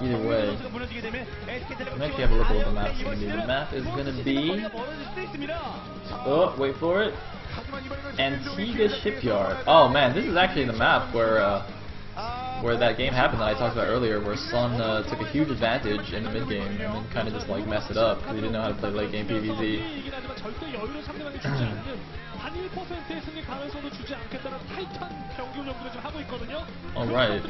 Either way, I'm actually have a look at what the map's going to be. The map is going to be... Oh, wait for it. Antigua Shipyard. Oh man, this is actually the map where that game happened that I talked about earlier, where Sun took a huge advantage in the mid game and then kind of just like messed it up because he didn't know how to play late game PvZ. Alright.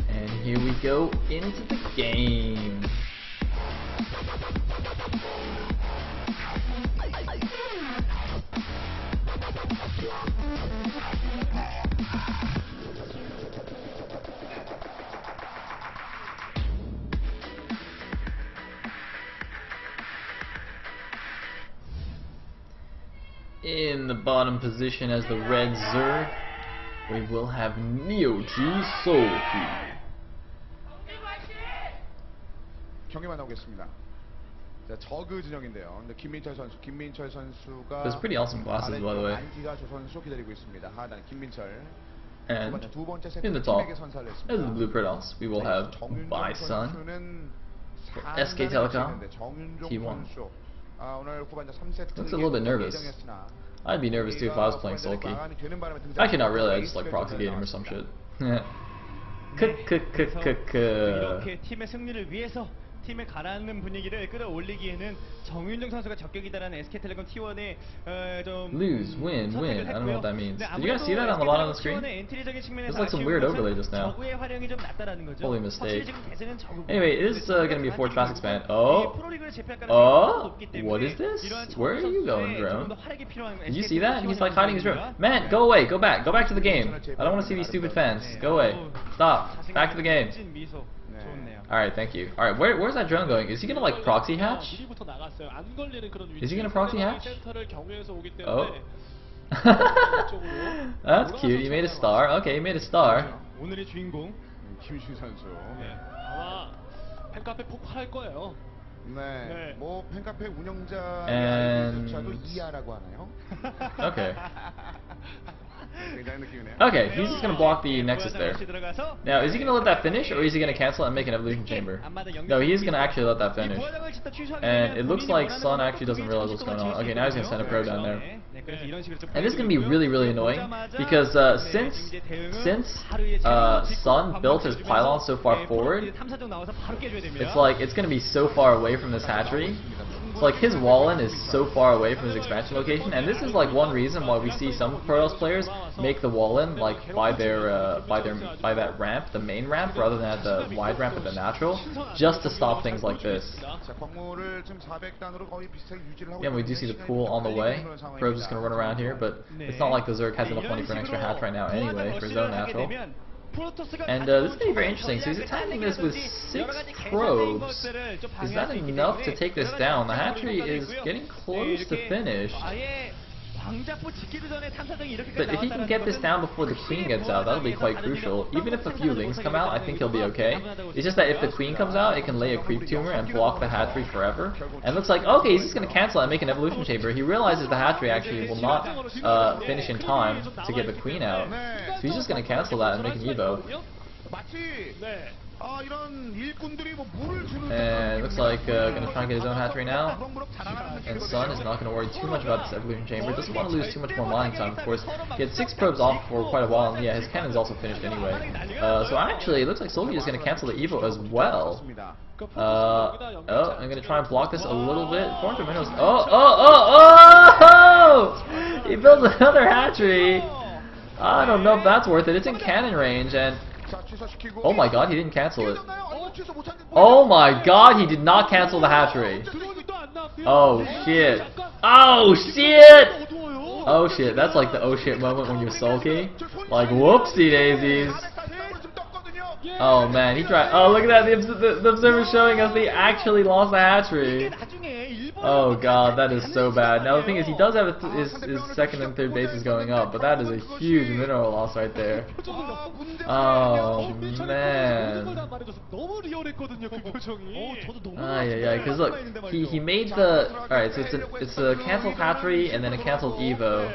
And here we go into the game. In the bottom position as the red Zerg, we will have Neo-G Soulkey. 경기만 나오겠습니다. 자, 저그 진영인데요. 근데 김민철 선수가 There's pretty awesome classes, by the way. 안티가 조 선수 기다리고 있습니다. 하단 김민철. And 두 번째 in the top, 팀에게 선사를 as 했습니다. the blue Protoss, we will have Bison, SK Telecom, T1. 오늘 후반전 3세트 Looks a little bit nervous. I'd be nervous too if I was playing Soulkey. Actually, not really. I just like proxy game or some shit. 이렇게 팀의 승리를 위해서 팀의 가라앉는 분위기를 끌어올리기에는 정윤정 선수가 적격이다라는 SK텔레콤 T1의 좀 lose, win, win. I don't know what that means. Did you guys see that on the bottom of the screen? There's like some weird overlay just now. Holy mistake. Anyway, it is going to be a Forge Fast Expand. Oh, what is this? Where are you going, drone? Did you see that? He's like hiding his drone. Man, go away, go back to the game. I don't want to see these stupid fans. Go away. Stop. Back to the game. Alright, thank you. Alright, where's that drone going? Is he gonna like proxy hatch? Is he gonna proxy hatch? Oh. That's cute. He made a star. Okay, he made a star. 오늘의 주인공 김슈 선수. 아마 팬카페 폭발할 거예요. 네. 뭐 팬카페 운영자의 And 이하라고 하나요? okay. Okay, he's just gonna block the Nexus there. Now, is he gonna let that finish, or is he gonna cancel it and make an evolution chamber? No, he is gonna actually let that finish. And it looks like Sun actually doesn't realize what's going on. Okay, now he's gonna send a pro down there. And this is gonna be really, really annoying because since Sun built his pylon so far forward, it's like it's gonna be so far away from this hatchery. So like his wall-in is so far away from his expansion location, and this is like one reason why we see some Protoss players make the wall-in like by that ramp, the main ramp, rather than at the wide ramp at the natural, just to stop things like this. Yeah, we do see the pool on the way. Pro's just gonna run around here, but it's not like the Zerg has enough money for an extra hatch right now anyway for his own natural. And this is going to be very interesting. So he's attacking this with 6 probes. Is that enough to take this down? The hatchery is getting close to finish. But if he can get this down before the queen gets out, that'll be quite crucial. Even if a few lings come out, I think he'll be okay. It's just that if the queen comes out, it can lay a creep tumor and block the hatchery forever. And it looks like, okay, he's just going to cancel it and make an evolution chamber. He realizes the hatchery actually will not finish in time to get the queen out. So he's just going to cancel that and make an evo. And it looks like gonna try and get his own hatchery now. And Sun is not gonna worry too much about this evolution chamber. Doesn't want to lose too much more mining time, of course. He had 6 probes off for quite a while, and yeah, his cannon's also finished anyway. So actually, it looks like Soulkey is gonna cancel the evo as well. Oh, I'm gonna try and block this a little bit. 400 minerals. Oh! He built another hatchery. I don't know if that's worth it. It's in cannon range, and oh my god, he didn't cancel it. Oh my god, he did not cancel the hatchery. Oh shit. Oh shit! Oh shit, that's like the oh shit moment when you're Soulkey. Like whoopsie daisies. Oh man, he tried. Oh look at that, the observer's showing us they actually lost the hatchery. Oh god, that is so bad. Now the thing is, he does have his second and third bases going up, but that is a huge mineral loss right there. Oh man. Yeah, because look, he made the alright. So it's a canceled hatchery and then a canceled Evo.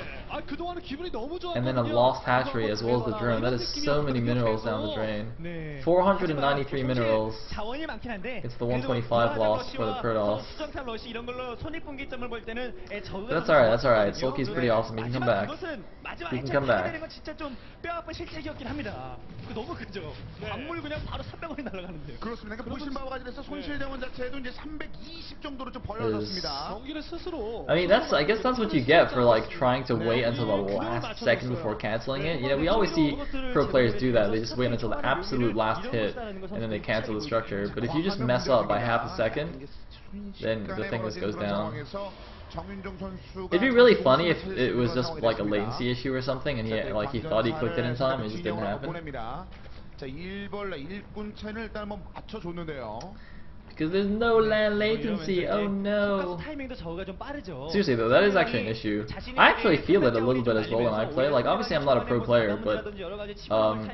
And then a lost hatchery as well as the drone. That is so many minerals down the drain. 493 minerals. It's the 125 loss for the Protoss. That's alright. Soulkey's pretty awesome. He can come back. He can come back. 그렇습니다. 그러니까 보신 바와 같이 손실대원 자체도 이제 320 정도로 좀 벌어졌습니다. I mean, I guess that's what you get for like trying to wait until the last second before canceling it. You know, we always see pro players do that. They just wait until the absolute last hit and then they cancel the structure. But if you just mess up by half a second, then the thing just goes down. It'd be really funny if it was just like a latency issue or something, and he thought he clicked it in time and it just didn't happen. 자, 일벌레 일꾼 체는 일단 한번 맞춰줬는데요. Because there's no land latency, oh no. Seriously though, that is actually an issue. I actually feel it a little bit as well when I play. Like, obviously I'm not a pro player, but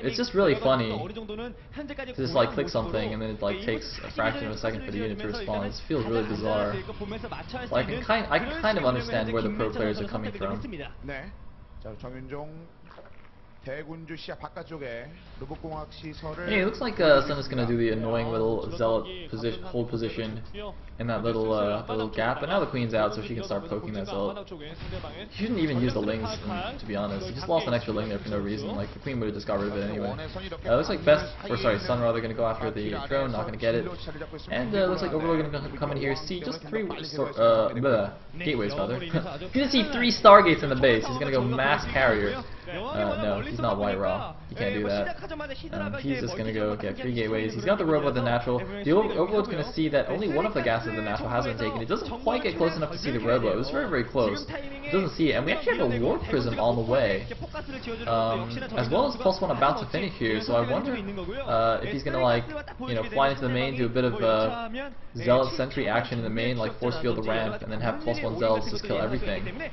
it's just really funny to just like click something and then it like takes a fraction of a second for the unit to respond. It feels really bizarre. Like, I can kind of understand where the pro players are coming from. 네. 자, 정윤종 대군주 시야 바깥쪽에 로봇공학 시설을. Hey, it looks like Sun is gonna do the annoying little zealot hold position in that little gap, but now the queen's out, so she can start poking that zealot. She shouldn't even use the lings, to be honest. He just lost an extra ling there for no reason. Like, the queen would have just got rid of it anyway. Looks like Sun rather gonna go after the drone, not gonna get it. And looks like Overlord gonna come in here, see just gateways rather. He's gonna see 3 stargates in the base. He's gonna go mass carrier. No, he's not White Raw. He can't do that. He's just gonna go get 3 gateways. He's got the robot, the natural. The Overlord's gonna see that only one of the gases of the natural has been taken. It doesn't quite get close enough to see the robo. It was very, very close. It doesn't see it. And we actually have a warp prism on the way. As well as +1 about to finish here. So I wonder if he's gonna, like, you know, fly into the main, do a bit of zealot sentry action in the main, like force field the ramp, and then have +1 zealots just kill everything. Like,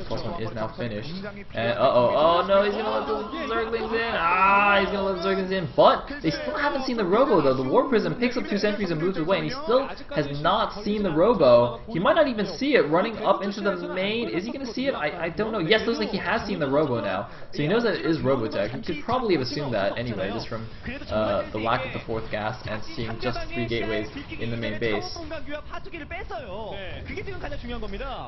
+1 is now finished. And oh no, he's gonna let the Zerglings in. He's gonna let the Zerglings in, but they still haven't seen the robo though. The War Prism picks up 2 sentries and moves away, and he still has not seen the robo. He might not even see it running up into the main. Is he gonna see it? I don't know. Yes, looks like he has seen the robo now, so he knows that it is Robotech. He could probably have assumed that anyway, just from the lack of the 4th gas and seeing just 3 gateways in the main base.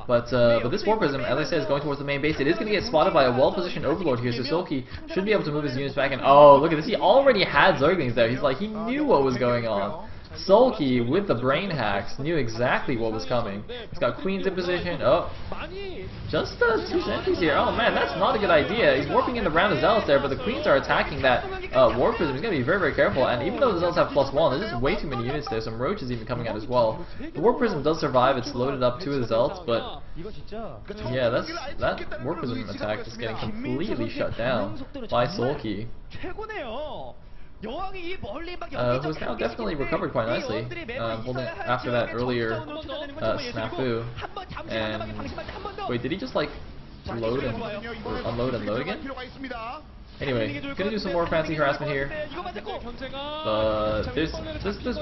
But this War Prism, as I said, is going towards the main base. It is going to get spotted by a well-positioned Overlord here, so Soulkey should be able to move his units back. And oh, look at this! He already had Zerglings there. He's like, he knew what was going on. Soulkey with the brain hacks knew exactly what was coming. He's got queens in position. Oh, just 2 sentries here. Oh man, that's not a good idea. He's warping in the round of zealots there, but the queens are attacking that warp prism. He's gonna be very, very careful. And even though the zealots have +1, there's just way too many units there. Some roaches even coming out as well. The warp prism does survive. It's loaded up 2 of the zealots, but yeah, that warp prism attack just getting completely shut down by Soulkey. Who's now definitely recovered quite nicely, holding after that earlier snafu. And wait, did he just like load and unload and load again? Anyway, gonna do some more fancy harassment here. There's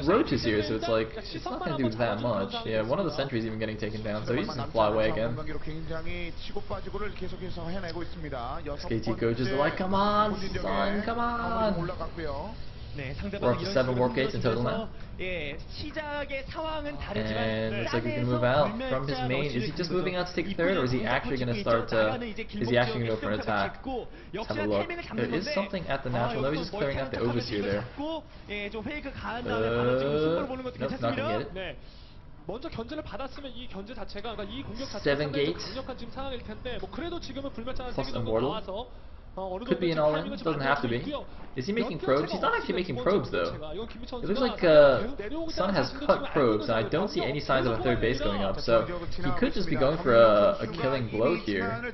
roaches here, so it's like it's not gonna do that much. Yeah, one of the sentries even getting taken down, so he's just gonna fly away again. SKT coaches are like, come on, son, come on. We're up to 7 warp gates in total now. And looks like he's gonna move out from his main. Is he just moving out to take 3rd, or is he actually gonna start is he actually gonna go for an attack? Let's have a look. There is something at the natural. No, he's just clearing out the overseer there. Nope, not gonna get it. 먼저 견제를 받았으면 이 견제 자체가, 그러니까 이 공격 자체가 7 상당히 gates. 강력한 지금 상황일 텐데, 뭐 그래도 지금은 불멸자가 Plus 3개 정도 immortal. 나와서 Could be an all-in, doesn't have to be. Is he making probes? He's not actually making probes though. It looks like Sun has cut probes, and I don't see any signs of a third base going up, so he could just be going for a killing blow here.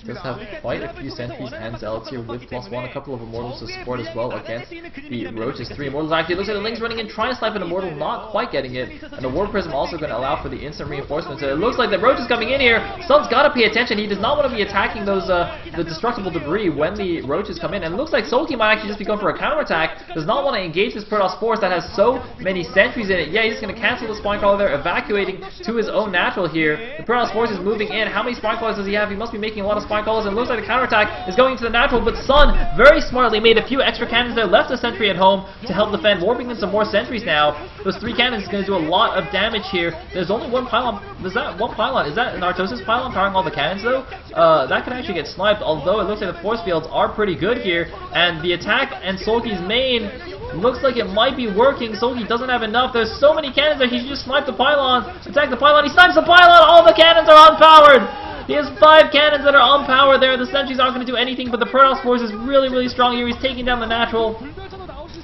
Does have quite a few sentries and zealots here with +1, a couple of immortals to support as well against the Roaches. 3 immortals actually. It looks like the Link's running in, trying to snipe an immortal, not quite getting it, and the Warp Prism also going to allow for the instant reinforcement. So it looks like the Roach is coming in here. Sun's got to pay attention. He does not want to be attacking those the destructible debris when the Roaches come in, and it looks like Soulkey might actually just be going for a counterattack. Does not want to engage this Protoss force that has so many sentries in it. Yeah, he's just going to cancel the Spine Crawler there, evacuating to his own natural here. The Protoss force is moving in. How many Spine Crawlers does he have? He must be making a lot of Spine Crawlers, and it looks like the counterattack is going to the natural, but Sun very smartly made a few extra cannons there, left a sentry at home to help defend, warping in some more sentries now. Those 3 cannons is going to do a lot of damage here. There's only one pylon. Is that one pylon? Is that an Artosis pylon powering all the cannons though? That could actually get sniped, although it looks like the force fields are pretty good here, and the attack and Soulkey's main looks like it might be working. Soulkey doesn't have enough. There's so many cannons that he should just snipe the pylon. Attack the pylon. He snipes the pylon. All the cannons are unpowered. He has 5 cannons that are unpowered there. The sentries aren't going to do anything, but the Protoss force is really, really strong here. He's taking down the natural.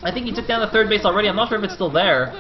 I think he took down the 3rd base already. I'm not sure if it's still there.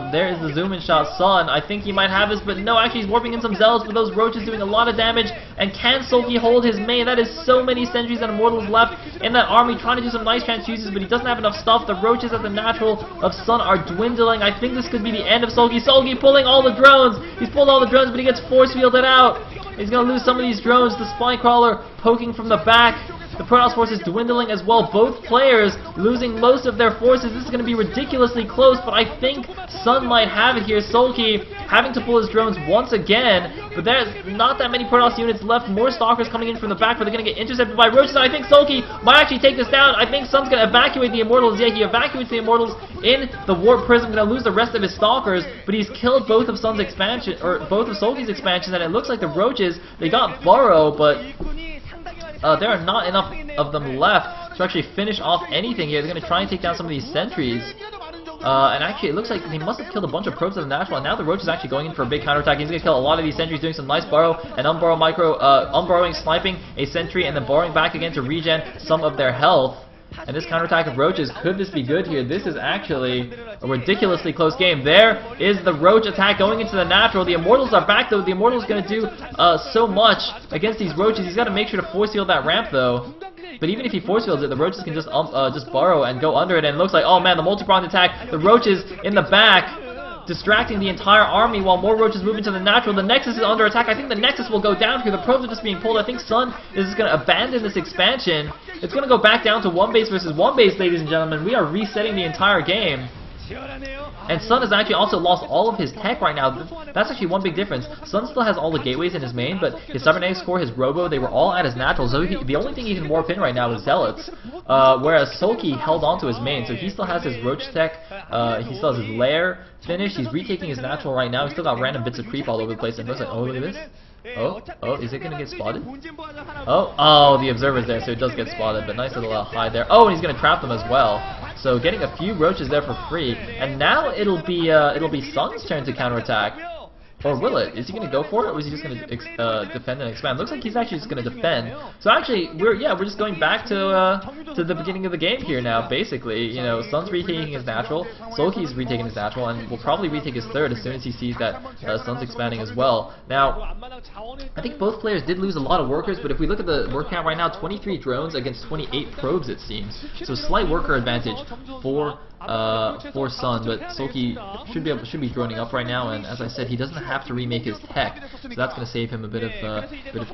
There is the zoom-in shot. Sun, I think he might have this, but no, actually he's warping in some zealots, but those Roaches doing a lot of damage. And can Soulkey hold his main? That is so many sentries and immortals left in that army, trying to do some nice transfuses, but he doesn't have enough stuff. The Roaches at the natural of Sun are dwindling. I think this could be the end of Soulkey. Soulkey pulling all the drones. He's pulled all the drones, but he gets force fielded out. He's going to lose some of these drones. The Spine Crawler poking from the back. The Protoss force is dwindling as well. Both players losing most of their forces. This is going to be ridiculously close, but I think Sun might have it here. Soulkey having to pull his drones once again, but there's not that many Protoss units left. More Stalkers coming in from the back, but they're going to get intercepted by Roaches. I think Soulkey might actually take this down. I think Sun's going to evacuate the Immortals. Yeah, he evacuates the Immortals in the Warp Prism. Going to lose the rest of his Stalkers, but he's killed both of Sun's expansion, or both of Soulkey's expansions, and it looks like the Roaches, they got Burrow, but there are not enough of them left to actually finish off anything here. They're going to try and take down some of these sentries. And actually, it looks like he must have killed a bunch of probes at the natural, and now the Roach is actually going in for a big counterattack. He's going to kill a lot of these sentries, doing some nice burrow and unburrow micro, unburrowing, sniping a sentry, and then burrowing back again to regen some of their health. And this counterattack of Roaches, could this be good here? This is actually a ridiculously close game. There is the Roach attack going into the natural. The Immortals are back though. The Immortals going to do so much against these Roaches. He's got to make sure to force field that ramp though. But even if he force fields it, the Roaches can just burrow and go under it. And it looks like, oh man, the multi-pronged attack. The Roaches in the back, distracting the entire army while more Roaches move into the natural. The Nexus is under attack. I think the Nexus will go down here. The probes are just being pulled. I think Sun is just going to abandon this expansion. It's going to go back down to 1 base versus 1 base, ladies and gentlemen. We are resetting the entire game. And Sun has actually also lost all of his tech right now. That's actually one big difference. Sun still has all the gateways in his main, but his Cybernetics core, his Robo, they were all at his natural. So the only thing he can warp in right now is Zealots. Whereas Soulkey held on to his main, so he still has his Roach tech. He still has his Lair finished. He's retaking his natural right now. He's still got random bits of creep all over the place. And looks like, oh, look at this. Oh, is it going to get spotted? Oh, the Observer's there, so it does get spotted, but nice little hide there. Oh, and he's going to trap them as well. So getting a few Roaches there for free, and now it'll be Sun's turn to counterattack. Or will it? Is he going to go for it, or is he just going to defend and expand? Looks like he's actually just going to defend. So actually, we're just going back to the beginning of the game here now. Basically, you know, Sun's retaking his natural, Soulkey's retaking his natural, and will probably retake his third as soon as he sees that Sun's expanding as well. Now, I think both players did lose a lot of workers, but if we look at the work count right now, 23 drones against 28 probes, it seems. So slight worker advantage for Sun, but Soulkey should be droning up right now, and as I said, he doesn't have to remake his tech, so that's going to save him a bit of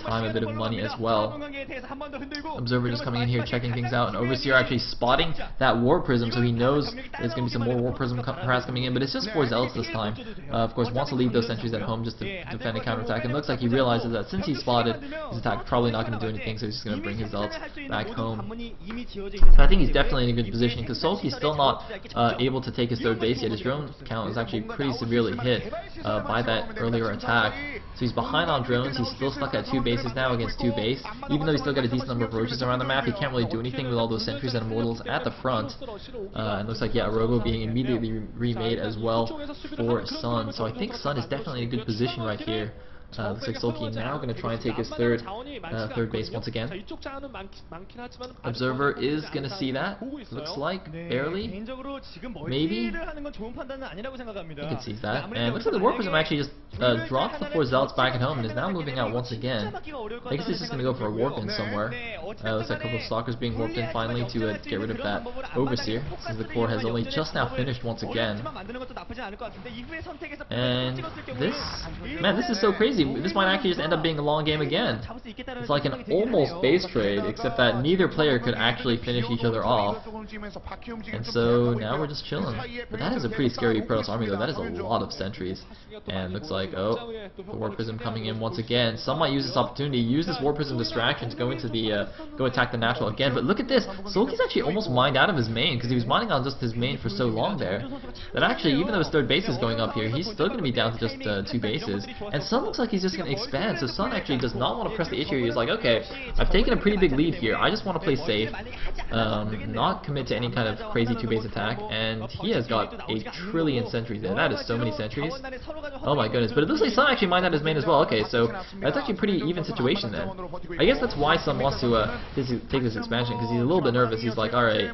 time, a bit of money as well. Observer just coming in here, checking things out, and Overseer actually spotting that Warp Prism, so he knows there's going to be some more Warp Prism perhaps coming in, but it's just 4 Zealots this time. Of course, wants to leave those sentries at home just to defend a counterattack, and looks like he realizes that since he's spotted, his attack probably not going to do anything, so he's just going to bring his Zealots back home. So I think he's definitely in a good position, because Soulkey's still not able to take his third base yet. His drone count is actually pretty severely hit by that earlier attack. So he's behind on drones. He's still stuck at 2 bases now against 2 base. Even though he's still got a decent number of Roaches around the map, he can't really do anything with all those sentries and Immortals at the front. And looks like, yeah, a Robo being immediately remade as well for Sun. So I think Sun is definitely in a good position right here. Looks like Soulkey now going to try and take his third base once again. Observer is going to see that. Looks like barely. Maybe. He can seize that. And looks like the Warp Prism actually just dropped the 4 Zealots back at home and is now moving out once again. I guess he's just going to go for a warp in somewhere. Looks like a couple of Stalkers being warped in finally to get rid of that Overseer, since the core has only just now finished once again. And this, man, this is so crazy. This might actually just end up being a long game again. It's like an almost base trade, except that neither player could actually finish each other off. And so now we're just chilling. But that is a pretty scary Protoss army though. That is a lot of sentries. And looks like, oh, the Warp Prism coming in once again. Some might use this opportunity, use this Warp Prism distraction to go into the go attack the natural again. But look at this, Soulkey's actually almost mined out of his main, because he was mining on just his main for so long there, that actually, even though his third base is going up here, he's still going to be down to just 2 bases. And Sun looks like he's just going to expand, so Sun actually does not want to press the issue. He's like, okay, I've taken a pretty big lead here, I just want to play safe, not commit to any kind of crazy 2-base attack, and he has got a trillion sentries there. That is so many sentries. Oh my goodness, but it looks like Sun actually mined out his main as well. Okay, so that's actually a pretty even situation then. I guess that's why Sun wants to take this expansion, because he's a little bit nervous. He's like, alright,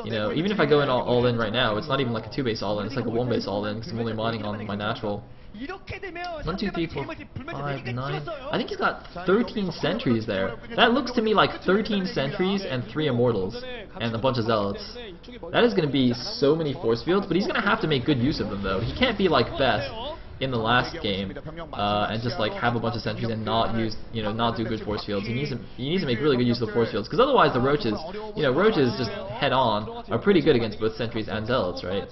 you know, even if I go in all in right now, it's not even like a 2-base all-in, it's like a 1-base all-in, because I'm only mining on my natural. 1, 2, 3, 4, 5, 9. I think he's got 13 sentries there. That looks to me like 13 sentries and 3 immortals and a bunch of zealots. That is going to be so many force fields, but he's going to have to make good use of them though. He can't be like Best in the last game and just like have a bunch of sentries and not use, you know, not do good force fields. He needs to make really good use of the force fields, because otherwise the roaches, you know, roaches just head on are pretty good against both sentries and zealots, right?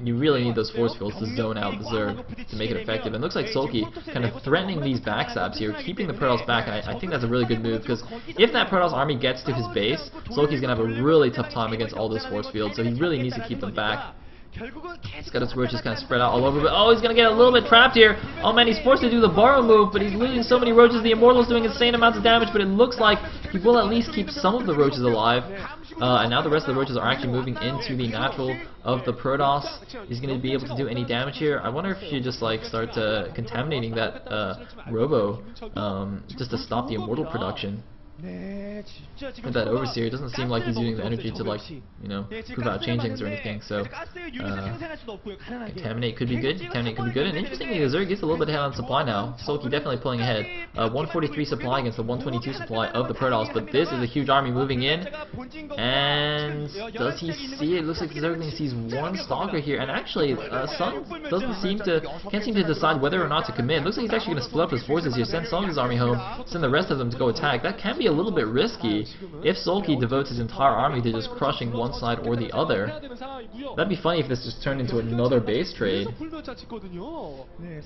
You really need those force fields to zone out the Zerg to make it effective. And it looks like Soulkey kind of threatening these backstabs here, keeping the Protoss back, and I think that's a really good move, because if that Protoss army gets to his base, Soulkey's going to have a really tough time against all those force fields, so he really needs to keep them back. He's got his roaches kind of spread out all over, but oh, he's going to get a little bit trapped here. Oh man, he's forced to do the borrow move, but he's losing so many roaches. The Immortal's doing insane amounts of damage, but it looks like he will at least keep some of the roaches alive. And now the rest of the roaches are actually moving into the natural of the Protoss. He's going to be able to do any damage here. I wonder if he should just like start contaminating that Robo just to stop the Immortal production. With that Overseer, it doesn't seem like he's using the energy to, like, you know, prove out changelings or anything, so Contaminate could be good, Contaminate could be good, and interestingly, the Zerg gets a little bit ahead on supply now. Soulkey definitely pulling ahead. 143 supply against the 122 supply of the Protoss, but this is a huge army moving in, and does he see it? Looks like the Zerg only sees one Stalker here, and actually, Sun can't seem to decide whether or not to commit. Looks like he's actually going to split up his forces here, send some of his army home, send the rest of them to go attack. That can be a little bit risky if Soulkey devotes his entire army to just crushing one side or the other. That'd be funny if this just turned into another base trade.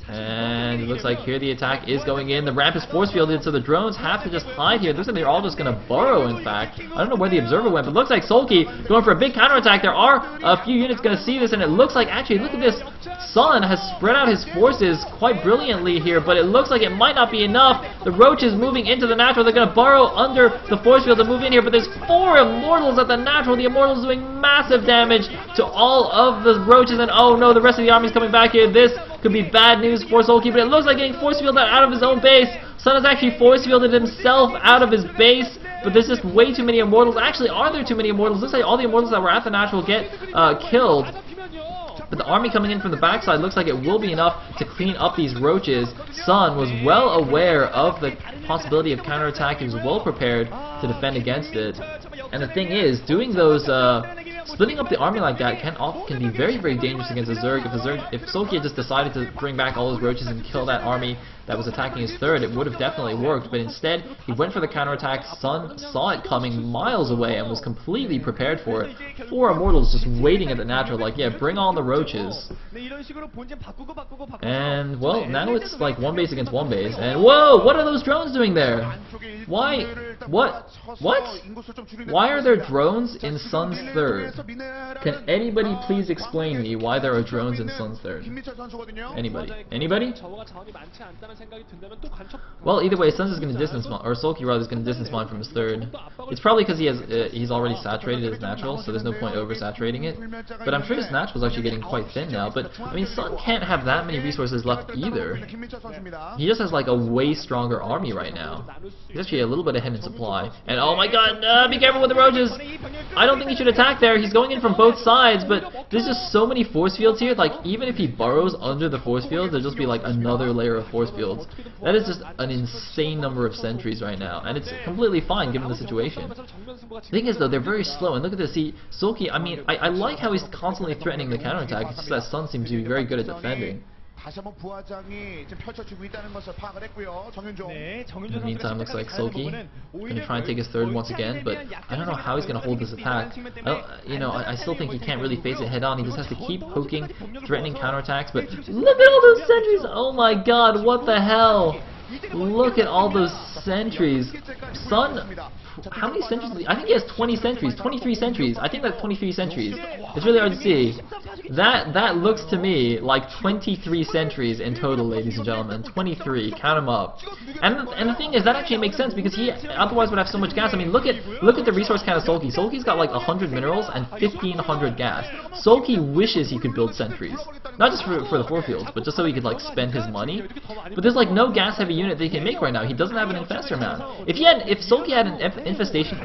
And it looks like here the attack is going in. The ramp is force fielded, so the drones have to just hide here. It looks like they're all just going to burrow, in fact. I don't know where the Observer went, but it looks like Soulkey going for a big counterattack. There are a few units going to see this, and it looks like, actually, look at this. Sun has spread out his forces quite brilliantly here, but it looks like it might not be enough. The Roaches moving into the natural. They're going to burrow under the force field to move in here, but there's 4 Immortals at the natural. The Immortals doing massive damage to all of the Roaches, and oh no, the rest of the army's coming back here. This could be bad news for Soulkey, but it looks like getting force fielded out of his own base. Sun has actually force fielded himself out of his base, but there's just way too many Immortals. Actually, are there too many Immortals? Looks like all the Immortals that were at the natural get killed. But the army coming in from the backside looks like it will be enough to clean up these Roaches. Sun was well aware of the possibility of counterattack. He was well prepared to defend against it. And the thing is, doing those, splitting up the army like that can be very, very dangerous against a Zerg. If Soulkey had just decided to bring back all his Roaches and kill that army that was attacking his third, it would have definitely worked. But instead, he went for the counterattack. Sun saw it coming miles away and was completely prepared for it. 4 Immortals just waiting at the natural, like, yeah, bring on the Roaches. And, well, now it's like 1 base against 1 base. And, whoa, what are those drones doing there? Why? What? Why are there drones in Sun's third? Can anybody please explain me why there are drones in Sun's third? Anybody? Anybody? Well, either way, Suns is going to distance mine, or Soulkey rather is going to distance mine from his third. It's probably because he's already saturated his natural, so there's no point oversaturating it. But I'm sure his natural is actually getting quite thin now. But I mean, Sun can't have that many resources left either. He just has like a way stronger army right now. He's actually a little bit ahead in supply. And oh my God, be careful with the roaches! I don't think he should attack there. He's going in from both sides, but there's just so many force fields here. Like even if he burrows under the force fields, there'll just be like another layer of force fields. That is just an insane number of sentries right now, and it's completely fine given the situation. The thing is though, they're very slow, and look at this. See, Soulkey, I mean, I like how he's constantly threatening the counterattack. It's just that Sun seems to be very good at defending. In the meantime, looks like Soulkey going to try and take his third once again, but I don't know how he's going to hold this attack. I still think he can't really face it head on. He just has to keep poking, threatening counterattacks, but look at all those sentries! Oh my God, what the hell? Look at all those sentries. Sun, how many sentries? I think he has 20 sentries, 23 sentries. I think that's 23 sentries. It's really hard to see. That looks to me like 23 sentries in total, ladies and gentlemen. 23, count them up. And the thing is, that actually makes sense because he otherwise would have so much gas. I mean, look at the resource count of Soulkey. Soulkey's got like 100 minerals and 1,500 gas. Soulkey wishes he could build sentries, not just for the 4 fields, but just so he could like spend his money. But there's like no gas heavy unit that he can make right now. He doesn't have an infestor mount. If Soulkey had an infestation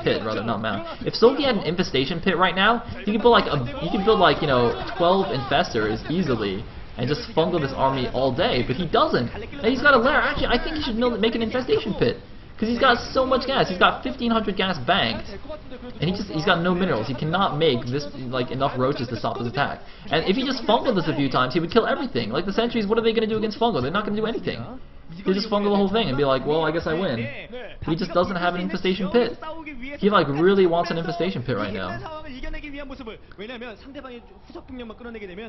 pit rather, not mount. If Soulkey had an infestation pit right now, he could build like 12 infestors easily and just fungal this army all day. But he doesn't. And he's got a lair. Actually, I think he should make an infestation pit. Because he's got so much gas. He's got 1,500 gas banked, and he's got no minerals. He cannot make this like enough roaches to stop his attack. And if he just fungled this a few times, he would kill everything. Like the sentries, what are they going to do against fungal? They're not going to do anything. He'll just fungal the whole thing and be like, well, I guess I win. He just doesn't have an infestation pit. He like really wants an infestation pit right now.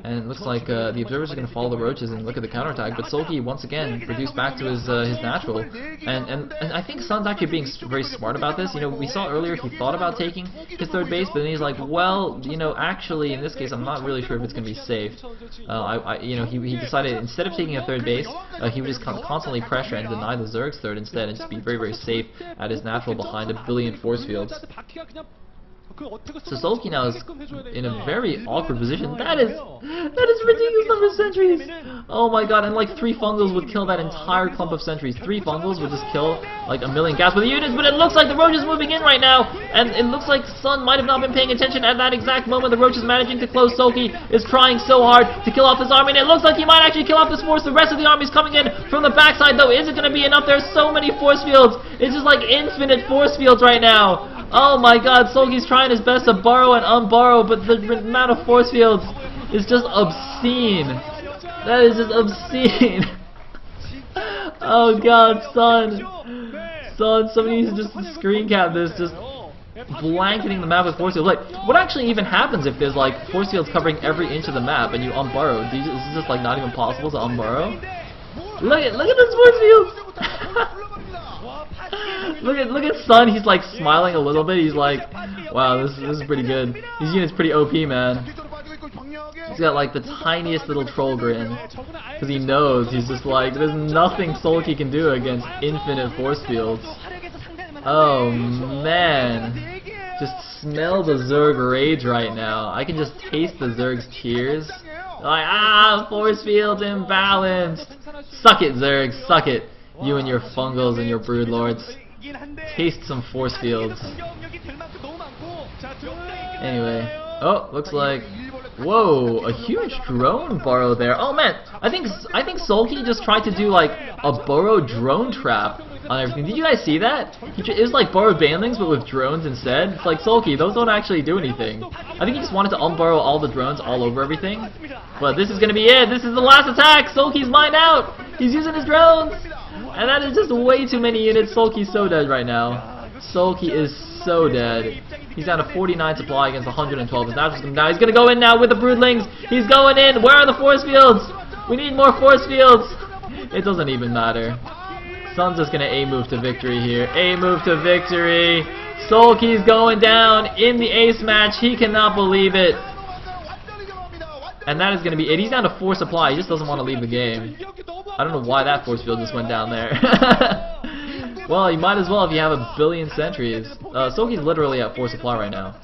And it looks like the observers are going to follow the roaches and look at the counterattack, but Soulkey once again reduced back to his natural. And I think Sun's actually being very smart about this. You know, we saw earlier he thought about taking his third base, but then he's like, well, you know, actually in this case I'm not really sure if it's going to be safe. He decided instead of taking a third base, he would just constantly pressure and deny the Zerg's third instead, and just be very, very safe at his natural behind a billion force fields. So Soulkey now is in a very awkward position. That is ridiculous number of sentries. Oh my God! And like 3 fungals would kill that entire clump of sentries. 3 fungals would just kill like a million gas with the units. But it looks like the roach is moving in right now, and it looks like Sun might have not been paying attention at that exact moment. The roach is managing to close. Soulkey is trying so hard to kill off this army, and it looks like he might actually kill off this force. The rest of the army is coming in from the backside, though. Is it going to be enough? There's so many force fields. It's just like infinite force fields right now. Oh my God, Soulkey's trying his best to burrow and unburrow, but the amount of force fields is just obscene. That is just obscene. Oh God, Sun, somebody needs to just screen cap this, just blanketing the map with force fields. Like, what actually even happens if there's like force fields covering every inch of the map and you unburrow? Is it just like not even possible to unburrow? Look at those force fields. Look at Sun. He's like smiling a little bit. He's like, wow, this is pretty good. His unit's pretty OP, man. He's got like the tiniest little troll grin because he knows he's just like, there's nothing Soulkey can do against infinite force fields. Oh man, just smell the Zerg rage right now. I can just taste the Zerg's tears. Like, force fields imbalanced. Suck it, Zerg, suck it. You and your fungals and your brood lords. Taste some force fields. Anyway, oh, looks like, whoa, a huge drone burrow there. Oh man, I think Soulkey just tried to do like a burrow drone trap on everything. Did you guys see that? It was like burrowed banelings but with drones instead. It's like, Soulkey, those don't actually do anything. I think he just wanted to unburrow all the drones all over everything. But this is gonna be it. This is the last attack. Soulkey's mined out. He's using his drones. And that is just way too many units. Soulkey's so dead right now. Soulkey is so dead. He's down to 49 supply against 112. His natural's gonna die. He's gonna go in now with the broodlings. He's going in. Where are the force fields? We need more force fields. It doesn't even matter. Sun's just gonna A-move to victory here. A-move to victory. Soulkey's going down in the ace match. He cannot believe it. And that is going to be it. He's down to 4 supply. He just doesn't want to leave the game. I don't know why that force field just went down there. Well, you might as well if you have a billion sentries. Soulkey's literally at 4 supply right now.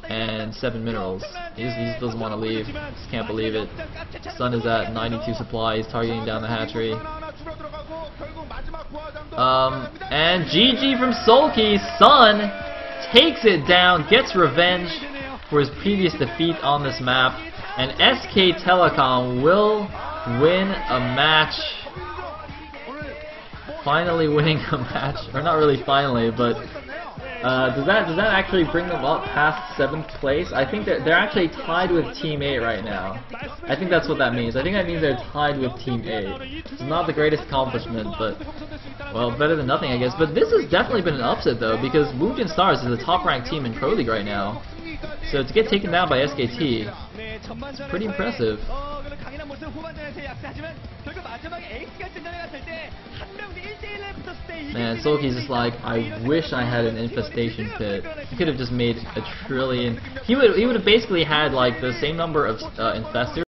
And 7 minerals. He just doesn't want to leave. Just can't believe it. Sun is at 92 supply. He's targeting down the hatchery. And GG from Soulkey. Sun takes it down, gets revenge for his previous defeat on this map. And SK Telecom will win a match. Finally winning a match, or not really finally, but does that actually bring them up past 7th place? I think they're actually tied with Team 8 right now. I think that's what that means. I think that means they're tied with Team 8. It's not the greatest accomplishment, but well, better than nothing, I guess. But this has definitely been an upset though, because Woongjin Stars is the top-ranked team in Pro League right now. So to get taken down by SKT, it's pretty impressive. Man, Soulkey's just like, I wish I had an infestation pit. He could have just made a trillion. He would have basically had like the same number of infestors.